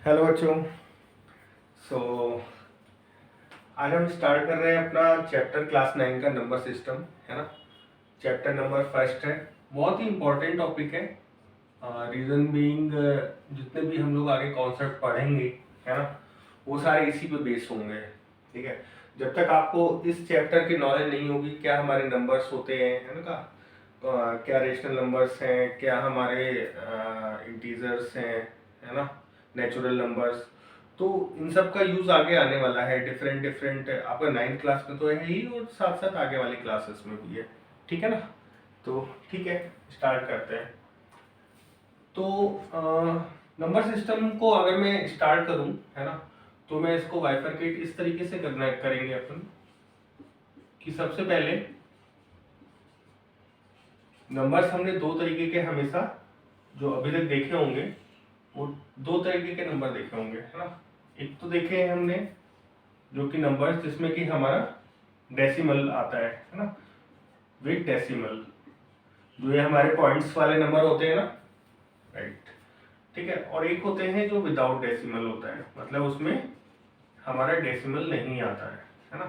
Hello बच्चों। सो आज हम स्टार्ट कर रहे हैं अपना चैप्टर क्लास 9 का नंबर सिस्टम, है ना। चैप्टर नंबर फर्स्ट है, बहुत ही इम्पोर्टेंट टॉपिक है। रीज़न बीइंग जितने भी हम लोग आगे कॉन्सेप्ट पढ़ेंगे, है ना, वो सारे इसी पे बेस होंगे। ठीक है, जब तक आपको इस चैप्टर की नॉलेज नहीं होगी क्या हमारे नंबर्स होते हैं, है ना, क्या रेशनल नंबर्स हैं, क्या हमारे इंटीजर्स हैं, है ना, नेचुरल नंबर्स, तो इन सब का यूज आगे आने वाला है। डिफरेंट डिफरेंट आपका 9th क्लास में तो है ही, और साथ साथ आगे वाली क्लासेस में भी है। ठीक है ना, तो ठीक है, स्टार्ट करते हैं। तो नंबर सिस्टम को अगर मैं स्टार्ट करूं, है ना, तो मैं इसको बाइफरकेट इस तरीके से करना करेंगे अपन कि सबसे पहले नंबर्स हमने दो तरीके के हमेशा जो अभी तक देखे होंगे, वो दो तरीके के नंबर देखे होंगे, है ना। एक तो देखे हैं हमने जो कि नंबर्स जिसमें कि हमारा डेसिमल आता है ना, विद डेसिमल, जो ये हमारे पॉइंट्स वाले नंबर होते हैं ना, राइट। ठीक है, और एक होते हैं जो विदाउट डेसिमल होता है, मतलब उसमें हमारा डेसिमल नहीं आता है ना।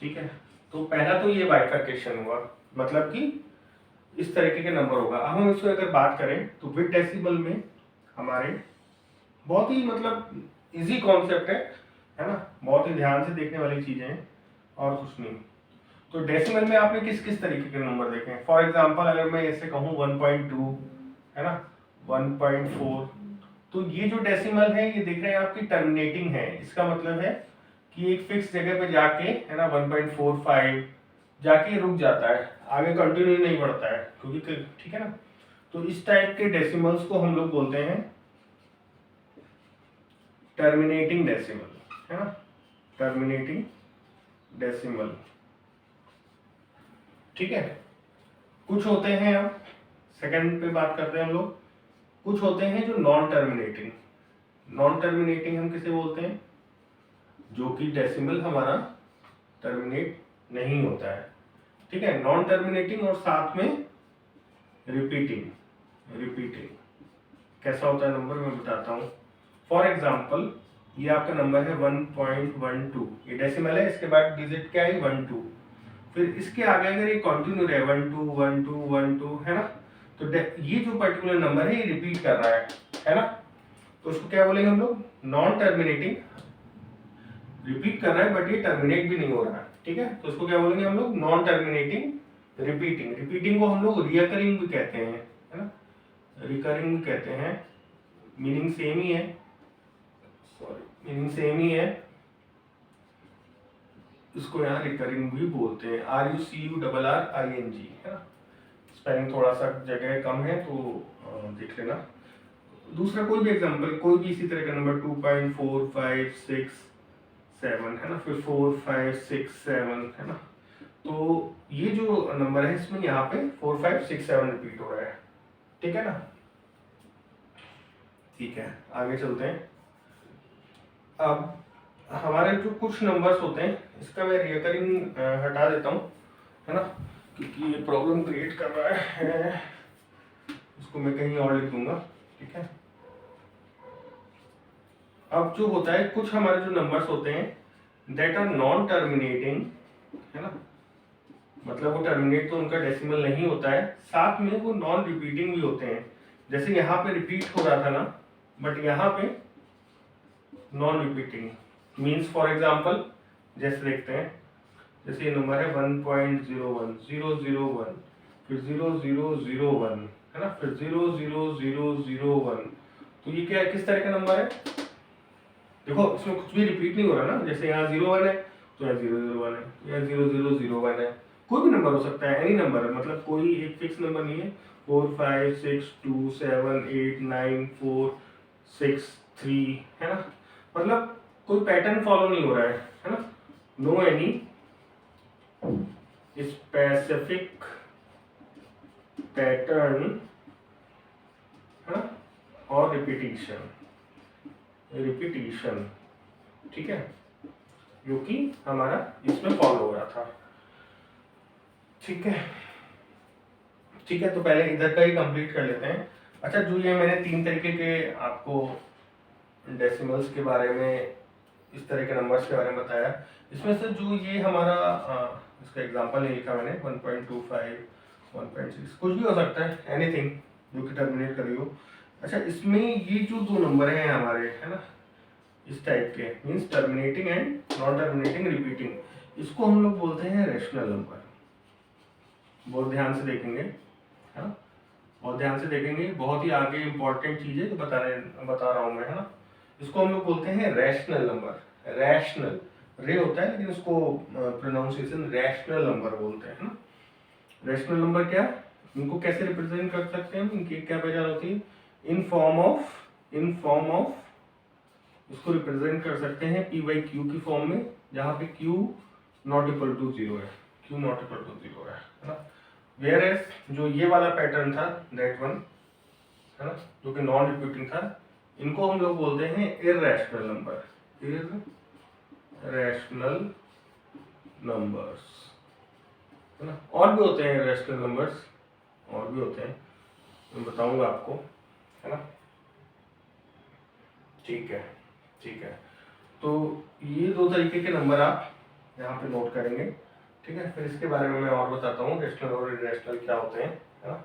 ठीक है, तो पहला तो ये बाइफरकेशन हुआ, मतलब कि इस तरीके के नंबर होगा। अब हम इसको अगर बात करें तो विद डेसिमल में हमारे बहुत ही मतलब इजी कॉन्सेप्ट है ना, बहुत ही ध्यान से देखने वाली चीजें हैं और कुछ नहीं। तो डेसिमल में आपने किस किस तरीके के नंबर देखे हैं। फॉर एग्जांपल अगर मैं ऐसे कहूँ 1.2, है ना, 1.4, तो ये जो डेसिमल है ये देख रहे हैं आपकी टर्मिनेटिंग है। इसका मतलब है कि एक फिक्स जगह पे जाके, है ना, 1.45 जाके रुक जाता है, आगे कंटिन्यू नहीं बढ़ता है, क्योंकि ठीक है ना। तो इस टाइप के डेसिमल्स को हम लोग बोलते हैं टर्मिनेटिंग डेसिमल, है ना, टर्मिनेटिंग डेसिमल। ठीक है, कुछ होते हैं, अब सेकंड पे बात करते हैं हम लोग। कुछ होते हैं जो नॉन टर्मिनेटिंग। नॉन टर्मिनेटिंग हम किसे बोलते हैं, जो कि डेसिमल हमारा टर्मिनेट नहीं होता है। ठीक है, नॉन टर्मिनेटिंग और साथ में रिपीटिंग। रिपीटिंग कैसा होता है नंबर, मैं बताता हूँ। फॉर एग्जाम्पल ये आपका नंबर है 1.12, ये डेसिमल है, इसके बाद डिजिट क्या है 12, फिर इसके आगे अगर ये कंटिन्यू रहे 12 12 12, है ना, तो ये जो पर्टिकुलर नंबर है ये रिपीट कर रहा है ना, तो उसको क्या बोलेंगे हम लोग, नॉन टर्मिनेटिंग। रिपीट कर रहा है बट ये टर्मिनेट भी नहीं हो रहा है। ठीक है, तो उसको क्या बोलेंगे हम लोग, नॉन टर्मिनेटिंग रिपीटिंग। रिपीटिंग को हम लोग रिकरिंग भी कहते हैं, है ना, रिकरिंग भी कहते हैं। मीनिंग सेम ही है, सॉरी, मीनिंग सेम ही है। इसको यहाँ रिकरिंग भी बोलते हैं, RUCURRING, है ना। स्पेलिंग थोड़ा सा जगह कम है तो देख लेना। दूसरा कोई भी एग्जांपल, कोई भी इसी तरह का नंबर 2.456 7, है ना, फिर 4 5 6 7, है ना, तो ये जो नंबर है इसमें यहाँ पे 4 5 6 7 रिपीट हो रहा है। ठीक है ना, ठीक है, आगे चलते हैं। अब हमारे जो कुछ नंबर्स होते हैं, इसका मैं रिकरिंग हटा देता हूँ, है ना, क्योंकि ये प्रॉब्लम क्रिएट कर रहा है। इसको मैं कहीं और लिख दूंगा। ठीक है, अब जो होता है, कुछ हमारे जो नंबर्स होते हैं दैट आर नॉन टर्मिनेटिंग, है ना, मतलब वो टर्मिनेट तो उनका डेसिमल नहीं होता है, साथ में वो नॉन रिपीटिंग भी होते हैं। जैसे यहाँ पे रिपीट हो रहा था ना, बट यहाँ पे non repeating means, for example जैसे देखते हैं, जैसे ये नंबर है 1.01001, फिर 0001, है ना, फिर 00001, तो ये क्या किस तरह का नंबर है, देखो इसमें कुछ भी रिपीट नहीं हो रहा ना। जैसे यहाँ 01 है तो यहाँ 001 है, यहाँ 0001 है, कोई भी नंबर हो सकता है, एनी नंबर है, मतलब कोई एक फिक्स नंबर नहीं है। 4 5 6 2 7 8 9 4 6 3, है ना, मतलब कोई पैटर्न फॉलो नहीं हो रहा है ना, नो एनी स्पेसिफिक पैटर्न, है ना, और रिपीटिशन। रिपीटिशन, ठीक है, जो कि हमारा इसमें फॉलो हो रहा था। ठीक है, ठीक है, तो पहले इधर का ही कंप्लीट कर लेते हैं। अच्छा, जो ये मैंने 3 तरीके के आपको डेसिमल्स के बारे में, इस तरह के नंबर्स के बारे में बताया, इसमें से जो ये हमारा इसका एग्जांपल नहीं लिखा मैंने, 1.25, 1.6, कुछ भी हो सकता है, एनीथिंग जो कि टर्मिनेट करी हो। अच्छा, इसमें ये जो 2 नंबर हैं हमारे, है ना, इस टाइप के, means terminating and non terminating repeating, इसको हम लोग बोलते हैं रैशनल नंबर। बहुत ध्यान से देखेंगे, है ना, बहुत ध्यान से देखेंगे, बहुत ही आगे इंपॉर्टेंट चीज है जो बता रहा हूँ मैं, है ना। इसको हम लोग बोलते हैं रैशनल नंबर। रैशनल रे होता है, लेकिन इसको प्रोनाउंसिएशन रैशनल नंबर बोलते हैं ना। रैशनल नंबर क्या, इनको कैसे रिप्रेजेंट कर सकते हैं, इनकी क्या पहचान होती है, इन फॉर्म ऑफ इसको रिप्रेजेंट कर सकते हैं पी बाई क्यू की फॉर्म में, जहाँ पे क्यू नॉट इक्वल टू 0 है, क्यू नॉट इक्वल टू 0 है ना। वेयर एज जो ये वाला पैटर्न था, दैट वन, है ना, जो कि नॉन रिपीटिंग था, इनको हम लोग बोलते हैं इररेशनल नंबर, इररेशनल नंबर्स, है ना। और भी होते हैं इररेशनल नंबर्स, और भी होते हैं, मैं बताऊंगा आपको, है ना। ठीक है, ठीक है। तो ये 2 तरीके के नंबर आप यहाँ पे नोट करेंगे, ठीक है। फिर इसके बारे में मैं और बताता हूँ रैशनल और इररेशनल क्या होते हैं, है ना।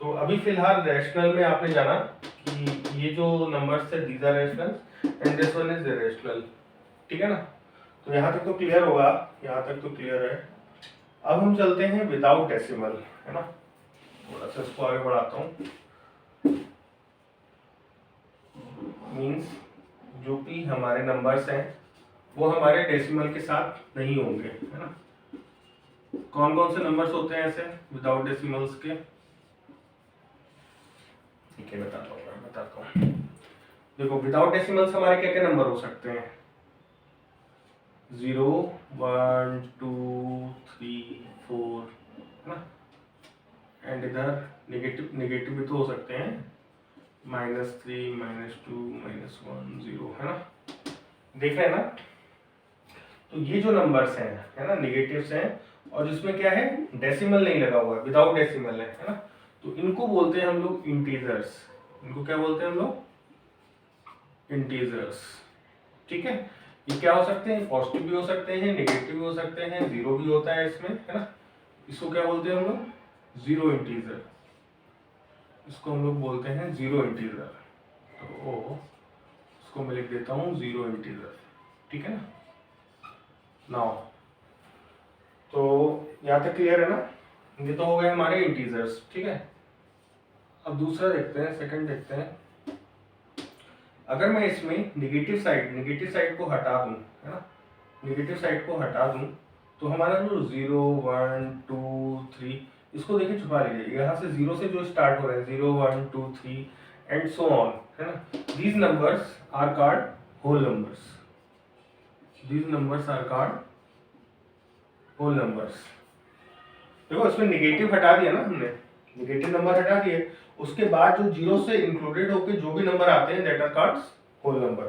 तो अभी फिलहाल रैशनल में आपने जाना कि ये जो नंबर्स थे, these are rational and this one is irrational, ठीक है ना। तो यहाँ तक तो क्लियर होगा, यहाँ तक तो क्लियर है। अब हम चलते हैं विदाउट डेसिमल, है ना। थोड़ा सा इसको आगे बढ़ाता हूँ। मीन्स जो भी हमारे नंबर्स हैं वो हमारे डेसिमल के साथ नहीं होंगे, है ना। कौन कौन से नंबर्स होते हैं ऐसे विदाउट डेसिमल्स के, ठीक है, बताता हूँ। देखो, विदाउट डेसिमल्स हमारे क्या क्या नंबर हो सकते हैं, 0, 1, 2, 3, 4, है ना। एंड इधर नेगेटिव भी तो हो सकते हैं, -3, -2, -1, 0, है ना। देख रहे हैं ना। तो ये जो नंबर्स हैं, है ना, नेगेटिव्स हैं, और जिसमें क्या है, डेसिमल नहीं लगा हुआ है, विदाउट डेसिमल है ना। तो इनको बोलते हैं हम लोग इंटीजर्स। इनको क्या बोलते हैं हम लोग, इंटीजर्स, ठीक है। ये क्या हो सकते हैं, पॉजिटिव भी हो सकते हैं, नेगेटिव भी हो सकते हैं, 0 भी होता है इसमें, है ना। इसको क्या बोलते हैं हम लोग, जीरो इंटीजर। इसको हम लोग बोलते हैं जीरो इंटीजर। तो इसको मैं लिख देता हूँ जीरो इंटीजर, ठीक है ना। नाउ तो यहाँ तक क्लियर है ना। ये तो हो गए हमारे इंटीजर्स, ठीक है। अब दूसरा देखते हैं, सेकंड देखते हैं। अगर मैं इसमें नेगेटिव साइड को हटा दूं, है ना, नेगेटिव साइड को हटा दूं, तो हमारा जो 0, 1, 2, 3, इसको देखिए छुपा लीजिए। यहाँ से 0 से जो स्टार्ट हो रहे हैं, 0, 1, 2, 3 एंड सो ऑन, है ना। These numbers are called whole numbers. These numbers are called whole numbers. देखो, इसमें नेगेटिव हटा दिया ना हमने, नेगेटिव नंबर हटा दिए, उसके बाद जो 0 से इंक्लूडेड होकर जो भी नंबर आते हैं, that are called whole number,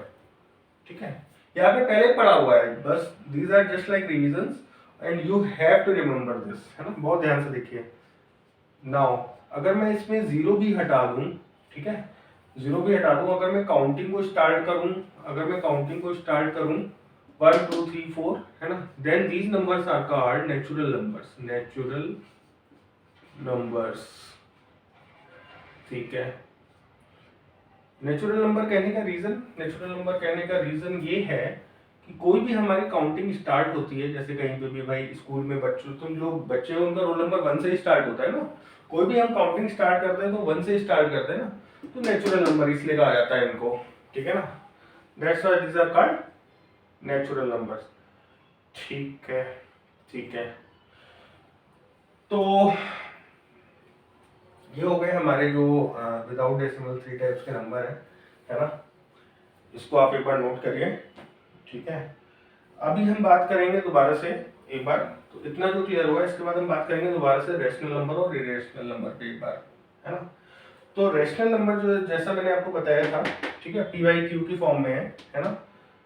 ठीक है। यहाँ पे पहले पढ़ा हुआ है, बस these are just like revisions and you have to remember this, है ना। बहुत ध्यान से देखिए। नाउ अगर मैं इसमें 0 भी हटा दूं, ठीक है, 0 भी हटा दूं, अगर मैं काउंटिंग को स्टार्ट करूं, 1, 2, 3, 4, है ना, then these numbers are called natural numbers, ठीक है। नेचुरल नंबर कहने का रीजन ये है कि कोई भी हमारी काउंटिंग स्टार्ट होती है, जैसे कहीं पे भी भाई स्कूल में बच्चों, तुम लोग बच्चे हो, उनका रोल नंबर 1 से ही स्टार्ट होता है ना। कोई भी हम काउंटिंग स्टार्ट करते हैं तो 1 से स्टार्ट करते हैं ना, तो नेचुरल नंबर इसलिए कहा जाता है इनको, ठीक है ना। That's why these are called natural numbers, ठीक है, ठीक है। तो ये हो गए हमारे जो विदाउट डेसिमल 3 टाइप्स के नंबर है ना। इसको आप एक बार नोट करिए, ठीक है। अभी हम बात करेंगे दोबारा से एक बार, तो इतना जो क्लियर हुआ, इसके बाद हम बात करेंगे दोबारा से रैशनल नंबर और इरेशनल नंबर पे एक बार, है ना। तो रैशनल नंबर जो जैसा मैंने आपको बताया था, ठीक है, पी बाई क्यू की फॉर्म में है ना,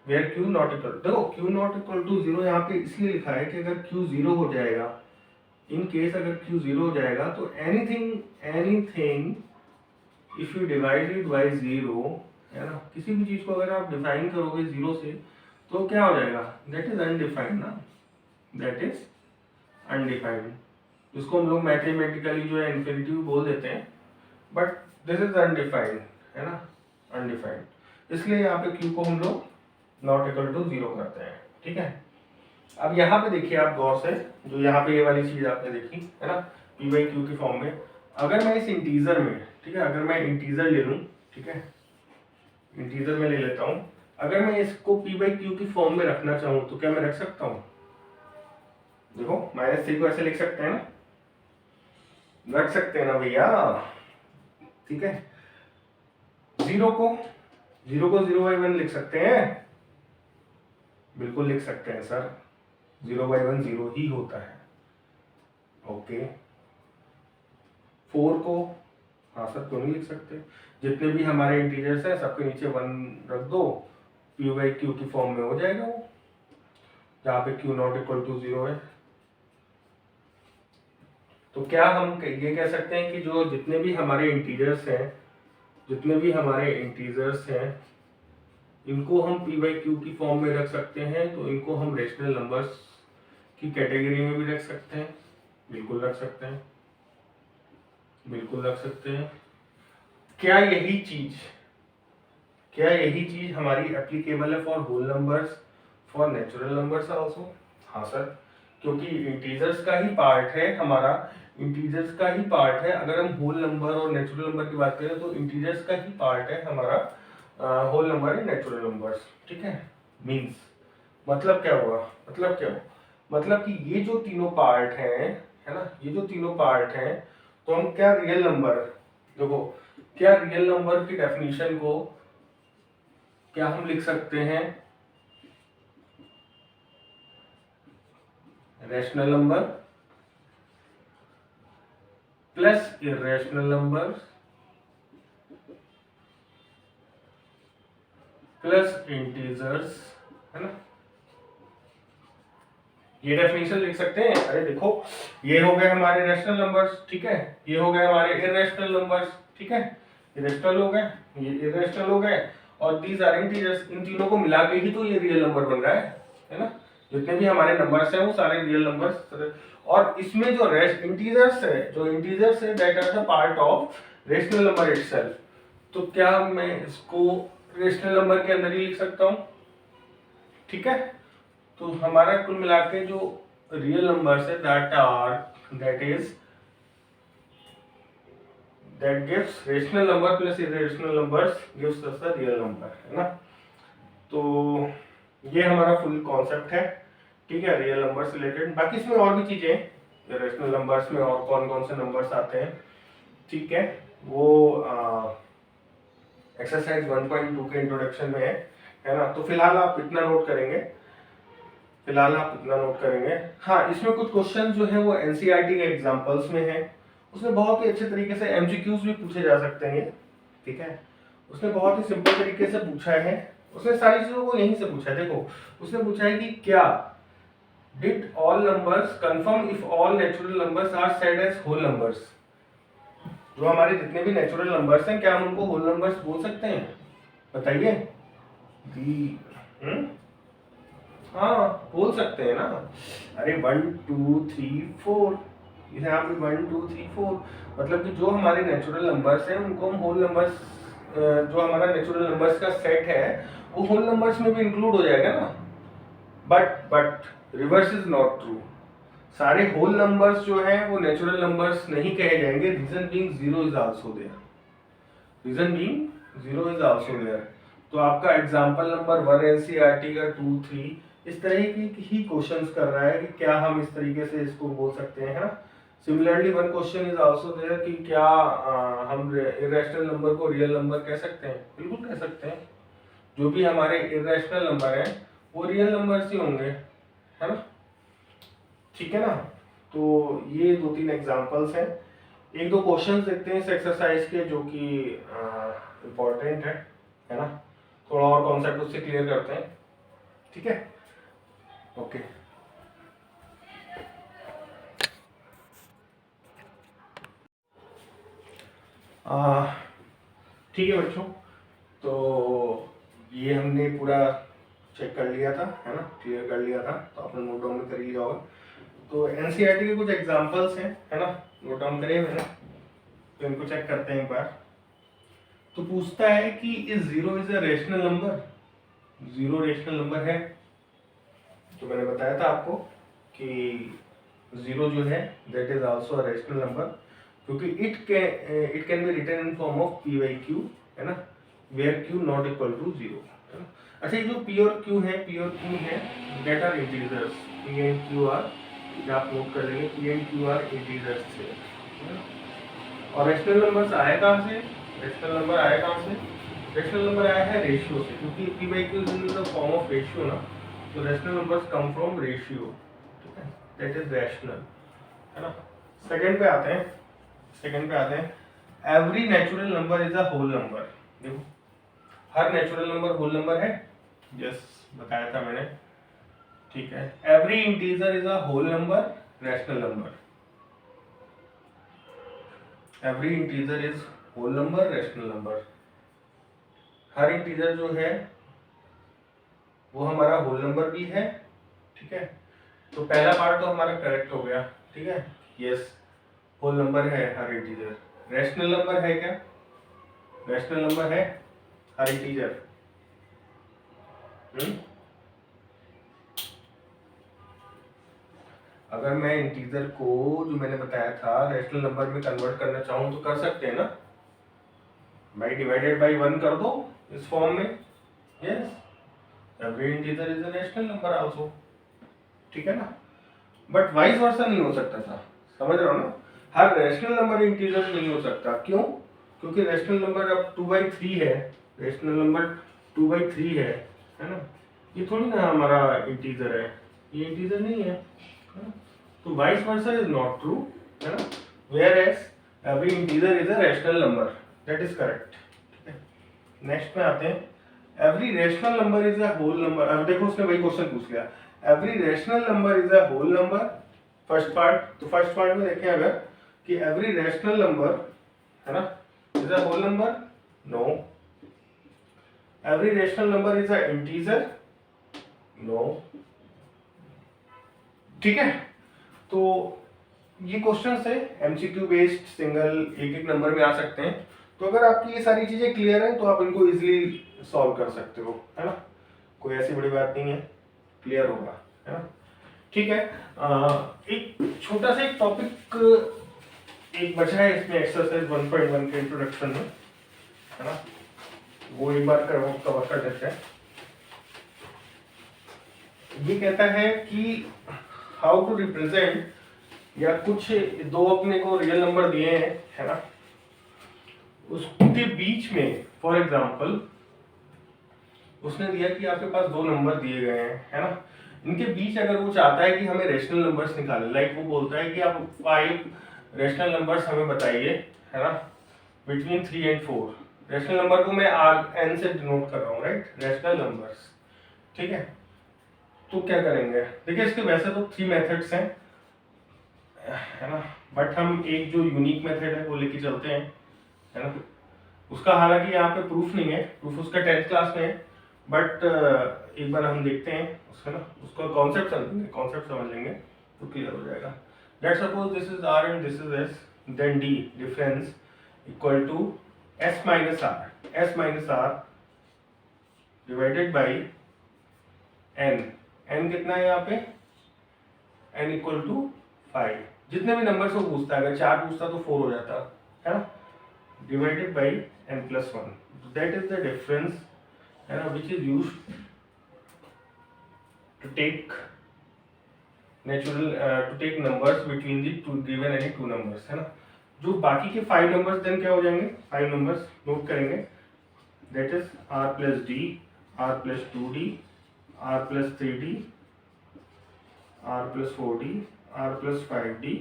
वेयर क्यू नॉट इक्वल, देखो क्यू नॉट इक्वल टू 0 यहाँ पे इसलिए लिखा है कि अगर क्यू 0 हो जाएगा, इन केस अगर Q 0 हो जाएगा, तो anything if you divide it by 0, है ना, किसी भी चीज को अगर आप डिफाइन करोगे 0 से तो क्या हो जाएगा, दैट इज अनडिफाइंड ना, दैट इज अनडिफाइंड, जिसको हम लोग मैथमेटिकली जो है इन्फिनिटिव बोल देते हैं, बट दिस इज अनडिफाइंड, है ना, अनडिफाइंड। इसलिए यहाँ पे q को हम लोग नॉट इक्वल टू 0 करते हैं, ठीक है। अब यहाँ पे देखिए आप गौर से, जो यहाँ पे ये वाली चीज आपने देखी है ना, p बाई क्यू के फॉर्म में, अगर मैं इस इंटीजर में, ठीक है, अगर मैं इंटीजर ले लूँ, ठीक है, इंटीजर में ले लेता हूँ, अगर मैं इसको p बाई क्यू की फॉर्म में रखना चाहूँ तो क्या मैं रख सकता हूँ? देखो -3 को ऐसे लिख सकते हैं ना, रख सकते हैं ना भैया, ठीक है। 0 को 0/1 लिख सकते हैं, बिल्कुल लिख सकते हैं सर, 0/1 0 ही होता है, ओके। 4 को, हाँ सर क्यों नहीं लिख सकते, जितने भी हमारे इंटीजर्स हैं सबके नीचे 1 रख दो, p बाई क्यू की फॉर्म में हो जाएगा वो, जहाँ पे q नॉट इक्वल टू 0 है। तो क्या हम ये कह सकते हैं कि जो जितने भी हमारे इंटीजर्स हैं, जितने भी हमारे इंटीजर्स हैं, इनको हम p बाई क्यू की फॉर्म में रख सकते हैं, तो इनको हम रेशनल नंबर्स की कैटेगरी में भी रख सकते हैं, बिल्कुल रख सकते हैं, बिल्कुल रख सकते हैं। क्या यही चीज हमारी एप्लीकेबल है for whole numbers, for natural numbers also? हाँ सर, क्योंकि इंटीजर्स का ही पार्ट है हमारा, इंटीजर्स का ही पार्ट है। अगर हम होल नंबर और नेचुरल नंबर की बात करें तो इंटीजर्स का ही पार्ट है हमारा whole number and natural numbers, ठीक है। मींस मतलब क्या हुआ, मतलब कि ये जो तीनों पार्ट हैं, है ना, ये जो तीनों पार्ट हैं, तो हम क्या रियल नंबर, देखो क्या रियल नंबर की डेफिनेशन को क्या हम लिख सकते हैं, rational number plus irrational number plus integers, है ना, ये डेफिनेशन लिख सकते हैं। अरे देखो, ये हो गए हमारे रैशनल नंबर्स, ठीक है, ये हो गए हमारे इरेशनल नंबर्स, ठीक है, इरेशनल हो गए, ये इरेशनल हो गए, और दीज आर इंटीजर्स, इन तीनों को मिला के ही तो ये रियल नंबर बन रहा है ना, जितने भी हमारे नंबर्स हैं वो सारे रियल नंबर्स। और इसमें जो इंटीजर्स है that are the part of rational number itself, तो क्या मैं इसको रेशनल नंबर के अंदर ही लिख सकता हूँ, ठीक है। तो हमारा कुल मिला के जो रियल नंबर्स है that gives rational number plus irrational numbers gives us the real number, है ना। तो ये हमारा फुल कॉन्सेप्ट है, ठीक है, रियल नंबर से रिलेटेड। बाकी इसमें और भी चीजें, रेशनल नंबर्स में और कौन कौन से नंबर्स आते हैं, ठीक है, वो एक्सरसाइज 1.2 के इंट्रोडक्शन में है ना। तो फिलहाल आप इतना नोट करेंगे, हाँ, इसमें कुछ क्वेश्चन जो है वो एनसीईआरटी के एग्जांपल्स में है, उसमें बहुत ही अच्छे तरीके से एमसीक्यूज भी पूछे जा सकते हैं, ठीक है, उसने बहुत ही सिंपल तरीके से पूछा है, उसने सारी चीजों को यहीं से पूछा है। देखो उसने पूछा है कि क्या did all numbers confirm if all natural numbers are said as whole numbers, जो हमारे जितने भी नेचुरल नंबर्स हैं क्या हम उनको होल नंबर्स बोल सकते हैं, बताइए। हाँ बोल सकते हैं ना, अरे 1 2 3 4, यहाँ पे 1 2 3 4, मतलब कि जो हमारे नेचुरल नंबर्स हैं उनको हम होल नंबर्स, जो हमारा नेचुरल नंबर्स का सेट है वो होल नंबर्स में भी इंक्लूड हो जाएगा ना। But reverse is not true, सारे होल नंबर्स जो हैं वो नेचुरल नंबर्स नहीं कहे जाएंगे, reason being 0 is also there, तो आपका एग्जांपल नंबर 1 एनसीईआरटी का 2 3 इस तरह की ही क्वेश्चंस कर रहा है कि क्या हम इस तरीके से इसको बोल सकते हैं, है ना। Similarly one question is also there कि क्या हम इरेशनल नंबर को रियल नंबर कह सकते हैं, बिल्कुल कह सकते हैं, जो भी हमारे इरेशनल नंबर हैं वो रियल नंबर्स ही होंगे, है ना, ठीक है ना। तो ये 2-3 एग्जांपल्स हैं, एक दो क्वेश्चंस देखते हैं इस एक्सरसाइज के जो कि इम्पोर्टेंट है ना, थोड़ा और कॉन्सेप्ट उससे क्लियर करते हैं, ठीक है, ओके। ठीक है बच्चों, तो ये हमने पूरा चेक कर लिया था, है ना, क्लियर कर लिया था, तो आपने नोट डाउन भी कर लिया होगा। तो एनसीईआरटी के कुछ एग्जांपल्स हैं, है ना, नोट डाउन करे हुए हैं, तो इनको चेक करते हैं एक बार। तो पूछता है कि is zero is a rational number, zero rational number है। तो मैंने बताया था आपको कि जीरो जो है that is also a rational number, क्योंकि it can be written in form of p by q, है ना, where q not equal to zero, है ना। अच्छा, ये जो पी और क्यू है, पी और क्यू है that are integers, P and Q are, आप नोट कर लेंगे, P and Q are integers थे, है ना। और रेशनल नंबर्स आए कहाँ से, रेशनल नंबर आए कहाँ से, रेशनल नंबर आया है रेशियो से, क्योंकि P by Q is in the form of ratio ना, तो rational numbers come from ratio, ठीक है, दैट इज रैशनल, है ना। सेकंड पे आते हैं, सेकंड पे आते हैं, every natural number is a whole number. देखो, हर नेचुरल नंबर होल नंबर है, यस, बताया था मैंने, ठीक है। Every integer is a whole number, rational number, every integer is whole number, rational number. हर इंटीजर जो है वो हमारा होल नंबर भी है, ठीक है। तो पहला पार्ट तो हमारा करेक्ट हो गया, ठीक है, यस, होल नंबर है हर इंटीजर। रैशनल नंबर है क्या, रैशनल नंबर है हर इंटीजर, अगर मैं इंटीजर को, जो मैंने बताया था, रैशनल नंबर में कन्वर्ट करना चाहूँ तो कर सकते हैं ना, भाई डिवाइडेड बाई 1 कर दो इस फॉर्म में, yes, every integer is a rational number also, ठीक है ना। बट वाइस वर्सा नहीं हो सकता था, समझ रहे हो ना, हर रैशनल नंबर इंटीजर नहीं हो सकता, क्यों, क्योंकि रैशनल नंबर अब 2/3 है, रैशनल नंबर 2/3 है ना, ये थोड़ी ना हमारा इंटीजर है, ये इंटीजर नहीं है ना? तो vice versa is not true, है ना, where as every integer is a rational number, that is correct, ठीक है। नेक्स्ट में आते हैं, every rational number is a whole number. अब देखो उसने वही क्वेश्चन पूछ लिया, every rational number is a whole number, first part, तो फर्स्ट पार्ट में देखें अगर कि एवरी रैशनल नंबर, है ना, is a whole number, no, every rational number is a integer, no, ठीक है। तो ये क्वेश्चन है एमसीक्यू बेस्ड, सिंगल एक एक नंबर में आ सकते हैं, तो अगर आपकी ये सारी चीजें क्लियर हैं तो आप इनको इजीली सॉल्व कर सकते हो, है ना, कोई ऐसी बड़ी बात नहीं है, क्लियर होगा, है ना, ठीक है। एक छोटा सा एक टॉपिक एक बचा है इसमें एक्सरसाइज 1.1 के इंट्रोडक्शन में, है ना, वो एक बार कवर कर देते हैं। ये कहता है कि हाउ टू रिप्रेजेंट, या कुछ दो अपने को रियल नंबर दिए हैं, है ना, उसके बीच में, फॉर एग्जांपल उसने दिया कि आपके पास दो नंबर दिए गए हैं, है ना, इनके बीच अगर वो चाहता है कि हमें रेशनल नंबर्स निकालें, लाइक वो बोलता है कि आप 5 रेशनल नंबर्स हमें बताइए, है ना, बिटवीन 3 एंड 4, रेशनल नंबर को मैं आर एन से डिनोट कर रहा हूँ, राइट, रेशनल नंबर्स, ठीक है। तो क्या करेंगे, देखिए इसके वैसे तो 3 मेथड्स हैं, है ना, बट हम एक जो यूनिक मेथड है वो लेके चलते हैं, है ना, उसका हालांकि यहाँ पे प्रूफ नहीं है, प्रूफ उसका 10th क्लास में है, बट एक बार हम देखते हैं उसका ना, उसका कॉन्सेप्ट समझेंगे, कॉन्सेप्ट समझ लेंगे तो क्लियर हो जाएगा। Let's suppose this is R and this is S, then the difference equal to S minus R divided by N, N कितना है यहाँ पे, एन इक्वल टू 5, जितने भी नंबर से वो पूछता है, अगर 4 पूछता तो 4 हो जाता, है ना, divided by n plus 1, that is the difference, है ना, which is used to take to take numbers between the two given any two numbers, है ना। जो बाकी के 5 नंबर्स देन क्या हो जाएंगे, 5 नंबर्स नोट करेंगे, that is r plus d, r plus 2d, r plus 3d, r plus 4d, r plus 5d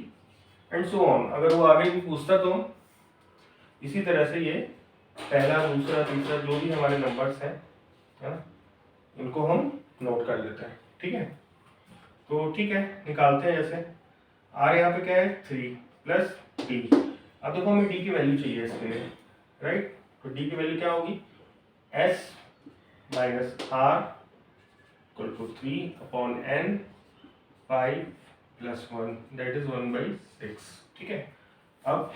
and so on. अगर वो आगे भी पूछता तो इसी तरह से ये पहला, दूसरा, तीसरा जो भी हमारे नंबर्स हैं, है ना, इनको हम नोट कर लेते हैं, ठीक है। तो ठीक है, निकालते हैं, जैसे आर यहाँ पे क्या है 3 प्लस डी, अब देखो हमें डी की वैल्यू चाहिए इसके लिए, राइट, तो डी की वैल्यू क्या होगी, S minus R equal to 3/n 5 + 1 that is 1/6। ठीक है, अब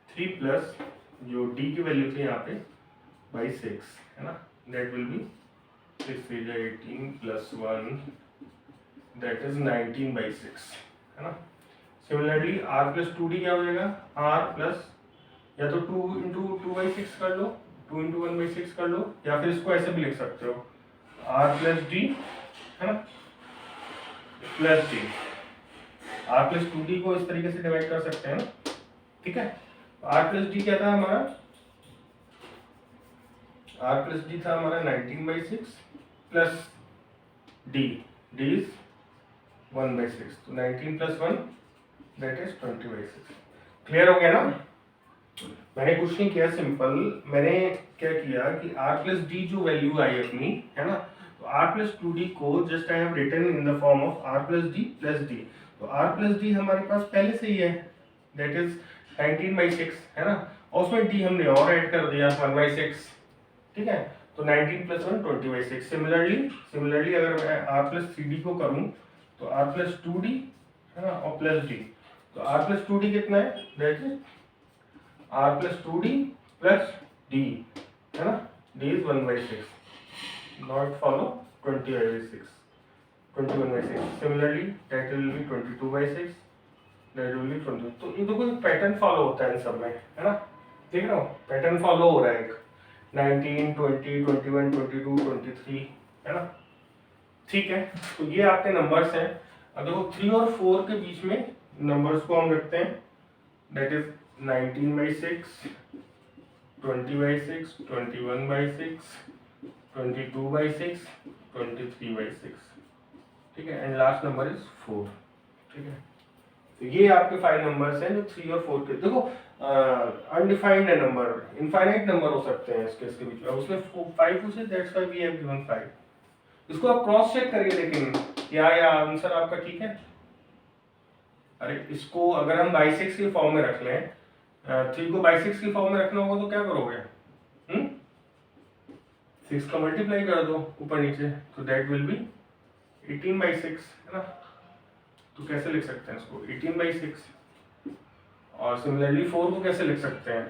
3 प्लस जो डी की वैल्यू थी यहाँ पे बाई 6 है ना, that will B 6 3 18 + 1 that is 19/6 है ना। सिमिलरली r प्लस 2d क्या हो जाएगा, r प्लस या तो 2 × 2/6 कर लो, 2 × 1/6 कर लो, या फिर इसको ऐसे भी लिख सकते हो r प्लस d है ना plus d। r plus 2d को इस तरीके से डिवाइड कर सकते हैं ना। ठीक है, r प्लस d क्या था हमारा, r प्लस d था हमारा 19/6 प्लस d इज 1/6, तो 19 + 1 दैट इज 20/6। क्लियर हो गया ना। मैंने कुछ नहीं किया, सिंपल मैंने क्या किया कि r प्लस डी जो वैल्यू आई अपनी है ना, तो r प्लस 2d को just I have written in the form of r plus D plus d। तो r प्लस डी हमारे पास पहले से ही है, दैट इज 19/6 है ना, और उसमें d हमने और ऐड कर दिया 1/6। ठीक है, तो 19 + 1 20/6। सिमिलरली अगर मैं r प्लस 3d को करूं तो r प्लस 2d है ना और प्लस d, तो r प्लस 2d कितना है, that is r plus 2d plus d है ना, d is 1/6, not follow 20/6 21/6। Similarly that will B 22/6, that will B 20। तो ये देखो एक पैटर्न फॉलो होता है इन सब में है ना, देख रहे हो पैटर्न फॉलो हो रहा है, एक 19 20 21 22 23 है ना। ठीक है, तो ये आपके नंबर्स हैं। अब देखो 3 और 4 के बीच में नंबर्स को हम रखते हैं, दैट इज 19/6 20/6 21/6 22/6 23/6। ठीक है, एंड लास्ट नंबर इज 4। ठीक है, तो ये आपके 5 नंबर्स हैं जो 3 और 4 के। देखो अनडिफाइंड है नंबर, इनफाइनाइट नंबर हो सकते हैं इसके बीच में, उसमें 5 पूछे, that's why we have given 5। इसको आप क्रॉस चेक करिए, लेकिन क्या या आंसर आपका ठीक है। अरे इसको अगर हम बाई 6 के फॉर्म में रख लें, 3 को बाई 6 के फॉर्म में रखना होगा तो क्या करोगे, 6 का मल्टीप्लाई कर दो ऊपर नीचे, तो दैट विल बी 18/6 है ना। तो कैसे लिख सकते हैं इसको 18/6, और सिमिलरली 4 को कैसे लिख सकते हैं,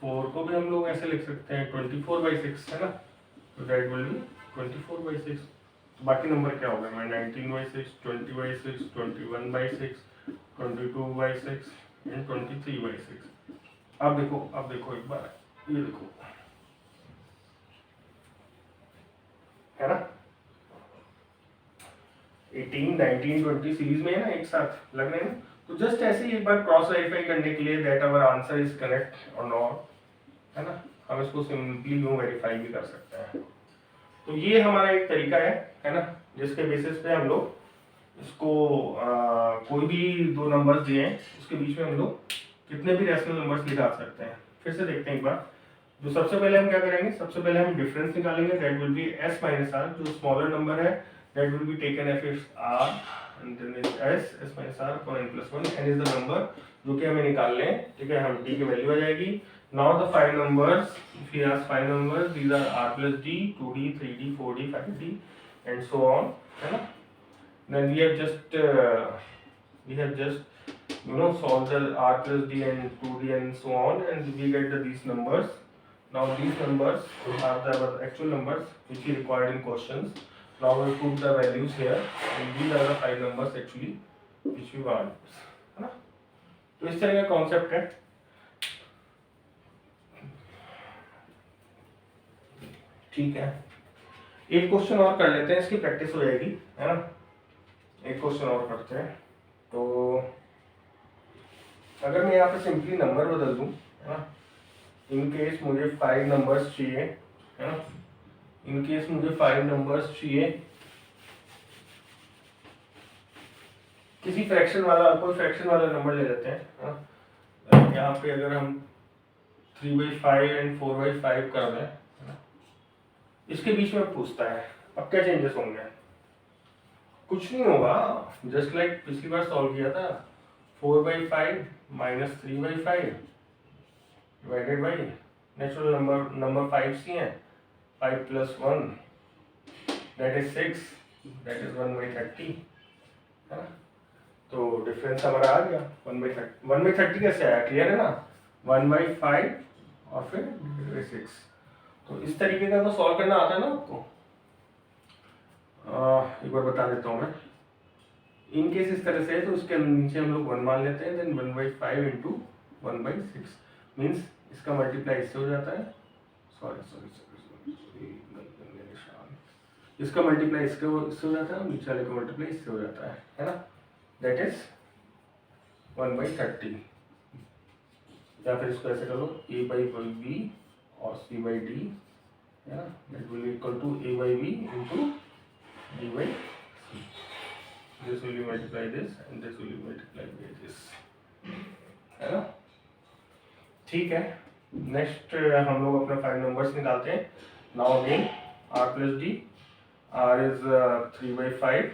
4 को भी हम लोग ऐसे लिख सकते हैं 24/6 है ना, तो दैट विल बी 24/6। बाकी नंबर क्या होगा, मैं 19/6 20/6 21/6 22/6 एंड 23/6। अब देखो एक बार, ये देखो है ना, 18 19 20 सीरीज में है ना, एक साथ लग रहे हैं। तो जस्ट ऐसे ही एक बार क्रॉस वेरीफाई करने के लिए that our answer is correct और नॉट है ना, हम इसको सिंपली यूं वेरीफाई भी कर सकते हैं। तो ये हमारा एक तरीका है ना, जिसके बेसिस पे हम लोग इसको कोई भी दो नंबर्स दिए हैं उसके बीच में हम लोग कितने भी रैशनल नंबर्स निकाल सकते हैं। फिर से देखते हैं एक बार। जो सबसे पहले हम क्या करेंगे, सबसे पहले हम डिफरेंस निकालेंगे, that will be s - r। जो स्मॉलर नंबर है that will be taken F it's r and then is s - r upon n + 1 n is the number जो कि हमें निकालने हैं। ठीक है, हम d की वैल्यू आ जाएगी। Now the 5 numbers, if he has 5 numbers, these are r plus d 2d 3d 4d 5d and so on है ना। then we have just solve the r plus d and 2d and so on, and we get these numbers. Now these numbers are the actual numbers which we required in questions. Now we put the values here, and these are the 5 numbers actually which we want है ना। तो इस तरह का concept है। ठीक है, एक क्वेश्चन और कर लेते हैं, इसकी प्रैक्टिस हो जाएगी है ना। एक क्वेश्चन और करते हैं। तो अगर मैं यहाँ पे सिंपली नंबर बदल दूं है ना, इन केस मुझे 5 नंबर्स चाहिए है ना, इन केस मुझे 5 नंबर्स चाहिए, किसी फ्रैक्शन वाला, कोई फ्रैक्शन वाला नंबर ले लेते हैं है ना। यहाँ पे अगर हम 3/5 एंड 4/5 कर दें है ना, इसके बीच में पूछता है अब क्या चेंजेस होंगे। कुछ नहीं होगा, जस्ट लाइक पिछली बार सॉल्व किया था, 4/5 - 3/5 डिवाइडेड बाई नेचुरल नंबर 5 सी है, 5 + 1 दैट इज 6, दैट इज 1/30, है ना। तो डिफरेंस हमारा आ गया 1/30। 1/30 कैसे आया, क्लियर है ना, 1/5 और फिर 6। तो इस तरीके का तो सॉल्व करना आता है ना आपको। एक बार बता देता हूँ मैं, इन केस इस तरह से है तो उसके नीचे हम लोग 1 मान लेते हैं, देन 1/5 इंटू 1/6 मीन्स इसका मल्टीप्लाई इससे हो जाता है, इसका मल्टीप्लाई इससे हो जाता है, नीचे वाले का मल्टीप्लाई इससे हो जाता है ना, दैट इज 1/30। या फिर इसको ऐसे कर लो, a/b और c/d, है ना, that will equal to a/b into d/c। this will be multiply this and this will be multiply by this, है ना। ठीक है, नेक्स्ट हम लोग अपने 5 नंबर्स निकालते हैं। Now again r plus d, r is 3/5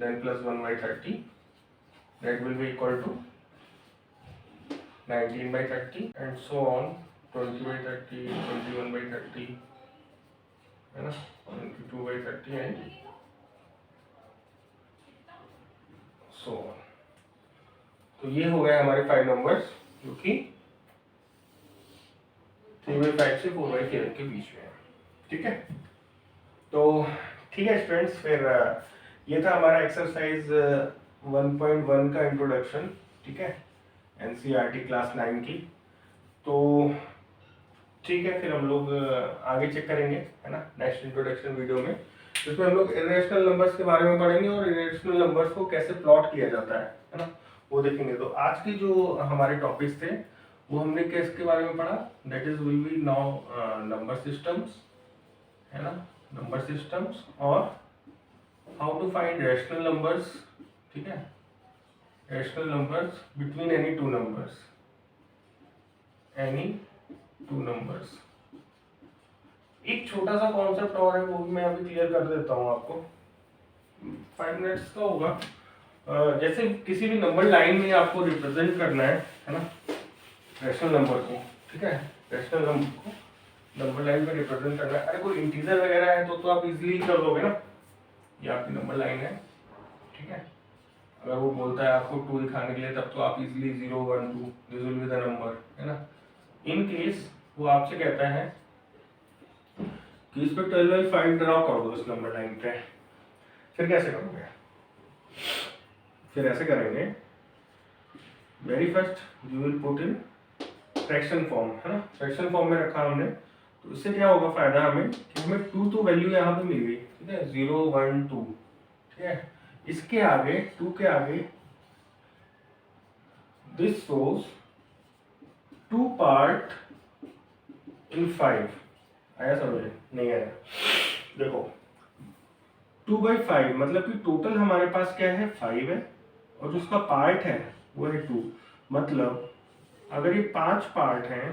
then plus 1/30, that will be equal to 19/30 and so on, 20/30, 21/30, है ना, 22/30 and so on। तो ये हो गए हमारे 5 नंबर्स जो कि 3/5 से 4/7 के बीच में है, ठीक है। तो ठीक है स्टूडेंट्स, फिर ये था हमारा एक्सरसाइज 1.1 का इंट्रोडक्शन, ठीक है, एनसीईआरटी क्लास 9 की। तो ठीक है, फिर हम लोग आगे चेक करेंगे, है ना, नेक्स्ट इंट्रोडक्शन वीडियो में, जिसमें हम लोग इरेशनल नंबर्स के बारे में पढ़ेंगे और इरेशनल नंबर्स को कैसे प्लॉट किया जाता है ना, वो देखेंगे। तो आज की जो हमारे टॉपिक्स थे वो हमने किसके बारे में पढ़ा, that is will be now number systems, है ना, नंबर सिस्टम्स और how to find rational numbers, ठीक है, rational numbers between any two numbers, any two numbers. एक छोटा सा कॉन्सेप्ट और है, वो भी मैं अभी क्लियर कर देता हूँ आपको, 5 मिनट्स का होगा। जैसे किसी भी नंबर लाइन में आपको रिप्रेजेंट करना है ना, रैशनल नंबर को, ठीक है, रैशनल नंबर को नंबर लाइन पे रिप्रेजेंट करना है। अरे कोई इंटीजर वगैरह है तो आप इजीली कर दोगे ना, ये आपकी नंबर लाइन है, ठीक है। अगर वो बोलता है आपको 2 दिखाने के लिए, तब तो आप easily 0 1 2 this will be the number, है ना। इन केस वो आपसे कहता है कि इस पे 12/5 ड्रॉ कर दो इस नंबर लाइन पे, फिर कैसे करोगे, फिर ऐसे करेंगे, very first you will put in fraction form, है ना, फ्रैक्शन फॉर्म में रखा हमने। तो इससे क्या होगा फायदा हमें कि हमें 2 तो वैल्यू यहाँ पे मिल गई, ठीक है, 0 1 2, ठीक है। इसके आगे 2 के आगे दिस शोज 2 पार्ट इन 5, आया समझे, नहीं आया, देखो 2/5 मतलब कि टोटल हमारे पास क्या है 5 है, और जो उसका पार्ट है वो है 2, मतलब अगर ये 5 पार्ट हैं,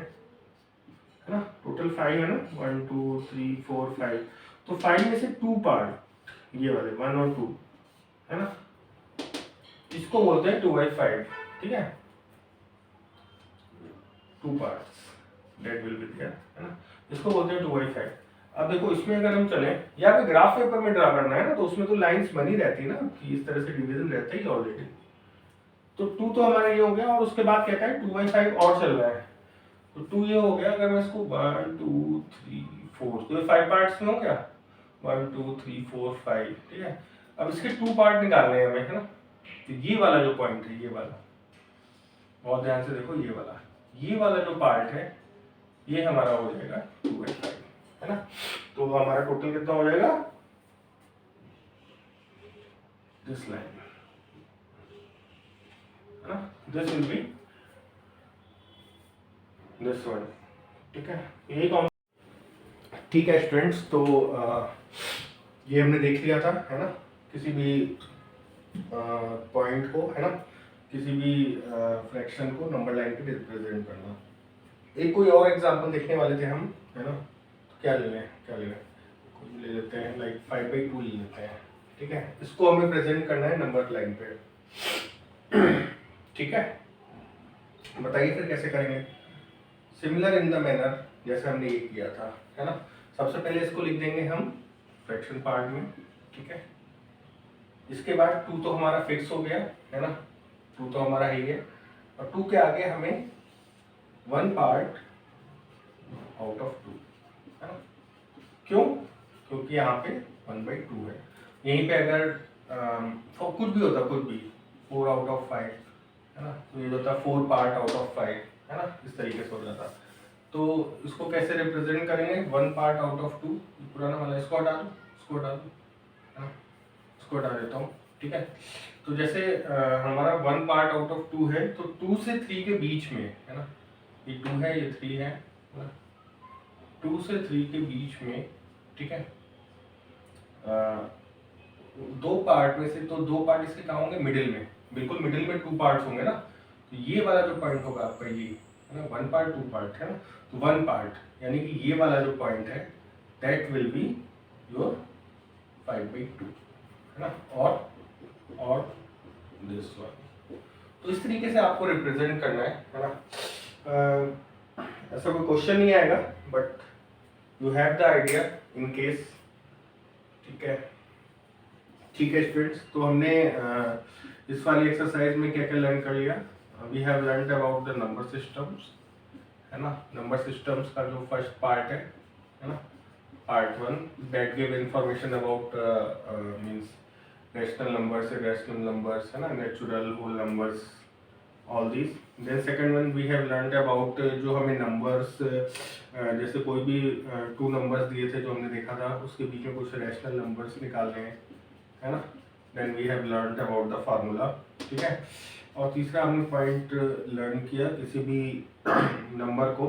है ना, टोटल 5 है ना, 1 2 3 4 5, तो 5 में से 2 पार्ट ये वाले 1 और 2, है ना, इसको बोलते हैं 2/5, ठीक है, 2 parts that will be there, है ना, इसको बोलते हैं 2/5। अब देखो इसमें अगर हम चलें, या फिर ग्राफ पेपर में ड्रा करना है ना, तो उसमें तो लाइंस बनी रहती है ना कि इस तरह से डिवीजन रहता ही ऑलरेडी। तो 2 तो हमारा ये हो गया, और उसके बाद कहता है 2/5 और चल रहा है, तो 2 ये हो गया। अगर मैं इसको 1 2 3 4, तो ये 5 पार्ट्स में हो गया, 1 2 3 4 5, ठीक है। अब इसके 2 पार्ट निकालने हैं हमें, है ना, तो ये वाला जो पॉइंट है, ये वाला, बहुत ध्यान से देखो, ये वाला जो पार्ट है ये हमारा हो जाएगा 2/5, है ना। तो हमारा टोटल कितना हो जाएगा, दिस लाइन, है ना, this will be this one, ठीक है, यही कौन, ठीक है स्टूडेंट्स। तो ये हमने देख लिया था, है ना, किसी भी पॉइंट को, है ना, किसी भी फ्रैक्शन को नंबर लाइन पे रिप्रेजेंट करना। एक कोई और एग्जांपल देखने वाले थे हम, है ना, तो क्या ले लें, कोई ले लेते हैं, लाइक 5/2 ले लेते हैं, ठीक है, इसको हमें प्रेजेंट करना है नंबर लाइन पे, ठीक है। बताइए फिर कैसे करेंगे। सिमिलर इन द मैनर जैसे हमने ये किया था, है ना। सबसे पहले इसको लिख देंगे हम फ्रैक्शन पार्ट में, ठीक है। इसके बाद 2 तो हमारा फिक्स हो गया, है ना, 2 तो हमारा ही है, और 2 के आगे हमें 1 पार्ट आउट ऑफ 2, है ना। क्यों? क्योंकि यहाँ पे 1/2 है। यहीं पे अगर कुछ भी होता, कुछ भी 4 आउट ऑफ 5, है ना, तो ये होता 4 पार्ट आउट ऑफ 5, है ना, इस तरीके से हो जाता। तो इसको कैसे रिप्रेजेंट करेंगे? 1 पार्ट आउट ऑफ 2, पुराना वाला, इसको हटा दो, इसको हटा दो, है ना, इसको हटा देता हूँ, ठीक है। तो जैसे हमारा 1 पार्ट आउट ऑफ 2 है, तो 2 से 3 के बीच में, है ना, ये 2 है, ये 3 है ना, 2 से 3 के बीच में, ठीक है। 2 पार्ट में से तो 2 पार्ट इसके कहाँ होंगे? मिडिल में, बिल्कुल मिडिल में 2 पार्ट्स होंगे ना। तो ये वाला जो पॉइंट होगा आपका, ये है ना, 1 पार्ट 2 पार्ट, है ना। तो 1 पार्ट यानी कि ये वाला जो पॉइंट है, दैट विल बी योर 5/2, है ना, और दिस वन। तो इस तरीके से आपको रिप्रेजेंट करना है ना। ऐसा कोई क्वेश्चन नहीं आएगा, but you have the idea in case, ठीक है। ठीक है स्टूडेंट्स, तो हमने इस वाली एक्सरसाइज में क्या क्या लर्न कर लिया? We have learned about the number systems, है ना। नंबर सिस्टम्स का जो फर्स्ट पार्ट है ना, part 1, that give information about means rational numbers, irrational numbers, है ना, natural, whole numbers, all these. Then second one we have learned about जो हमें नंबर्स, जैसे कोई भी 2 नंबर्स दिए थे जो हमने देखा था, उसके बीच में कुछ रैशनल नंबर्स निकालने हैं, है ना। Then we have learned about the formula, ठीक है। और तीसरा हमने पॉइंट लर्न किया, किसी भी नंबर को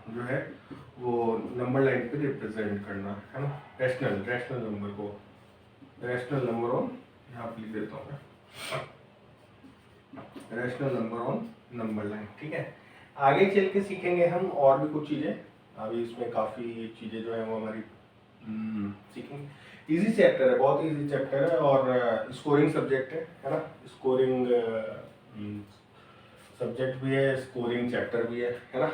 जो है वो नंबर लाइन पे रिप्रेजेंट करना, है ना, रैशनल नंबर को, रैशनल नंबर ऑन, यहाँ पे लिख देता हूँ मैं, rational number on number line, ठीक है। आगे चल के सीखेंगे हम और भी कुछ चीज़ें। अभी इसमें काफ़ी चीज़ें जो है वो हमारी सीखेंगे। इजी चैप्टर है, बहुत इजी चैप्टर है, और स्कोरिंग सब्जेक्ट है ना। स्कोरिंग सब्जेक्ट भी है, स्कोरिंग चैप्टर भी है ना।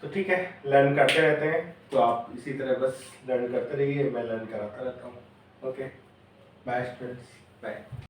तो ठीक है, लर्न करते रहते हैं, तो आप इसी तरह बस लर्न करते रहिए, मैं लर्न कराता रहता हूँ। Okay, bye students, bye.